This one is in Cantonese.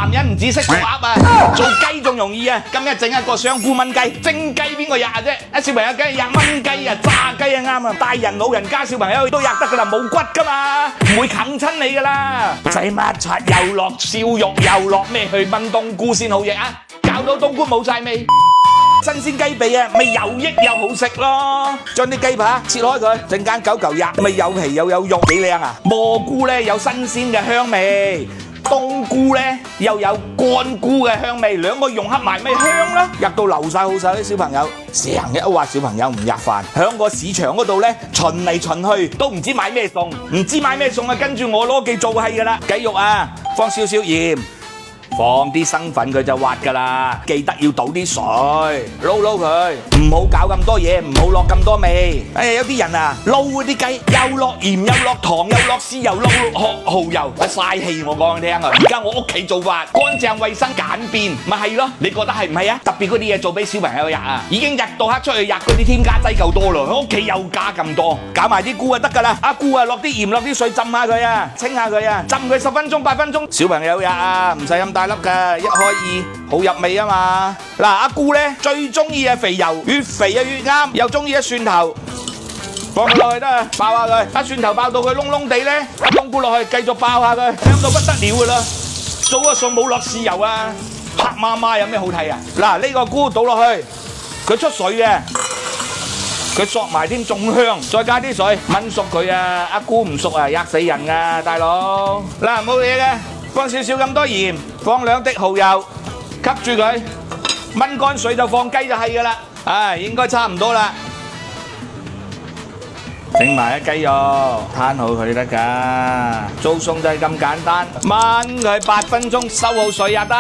男人唔止識做鴨啊，做雞仲容易啊！今日整一個香菇炆雞，蒸雞邊個吔啊啫？小朋友梗係吔炆雞啊，炸雞啊啱啊！大人老人家小朋友都吔得噶啦，冇骨噶嘛，唔會啃親你噶啦。使乜柒又落燒肉，又落咩去炆冬菇先好食啊？搞到冬菇冇晒味。新鮮雞髀啊，咪又益又好食咯！將啲雞扒切開佢，陣間9嚿肉，咪有皮又有肉，幾靚啊！蘑菇咧有新鮮嘅香味，冬菇咧又有乾菇嘅香味，兩個融合埋咪香咯！入到流晒好晒啲小朋友，成日都話小朋友唔吔飯，響個市場嗰度咧巡嚟巡去，都唔知買咩餸，唔知買咩餸啊，跟住我攞記做戲噶啦！雞肉啊，放少少鹽。放啲生粉佢就滑噶啦，記得要倒啲水，撈佢，唔好搞咁多嘢，唔好落咁多味。有啲人啊，撈嗰啲雞又落鹽又落糖又落豉油撈蠔油，嘥氣我講你聽啊！而家我屋企做法乾淨衛生簡便，咪係咯？你覺得係唔係啊？特別嗰啲嘢做俾小朋友吔啊，已經吔到黑出去吔嗰啲添加劑夠多咯，喺屋企又加咁多，搞埋啲菇就得噶啦。阿菇啊，落啲鹽落啲水浸下佢啊，清下佢啊，浸佢10分鐘8分鐘，小朋友吔啊，唔使咁大粒噶，一開二好入味啊嘛。嗱，阿菇咧最中意嘅肥油，越肥啊越啱，又中意一蒜頭。放佢落去得啊，爆下佢，一蒜頭爆到佢燶燶地咧，一冬菇落去繼續爆下佢，香到不得了噶啦！早個餸冇落豉油啊，黑麻麻有咩好睇啊？嗱，呢個菇倒落去，佢出水嘅，佢索埋添仲香，再加啲水炆熟佢啊！阿菇唔熟啊，吔死人啊，大佬！嗱，冇嘢嘅，放少少咁多鹽，放2滴蠔油，吸住佢，炆乾水就放雞就係噶啦，唉，應該差唔多啦。整埋啲雞肉，攤好佢得㗎，做餸就係咁簡單，炆佢8分鐘，收好水也得。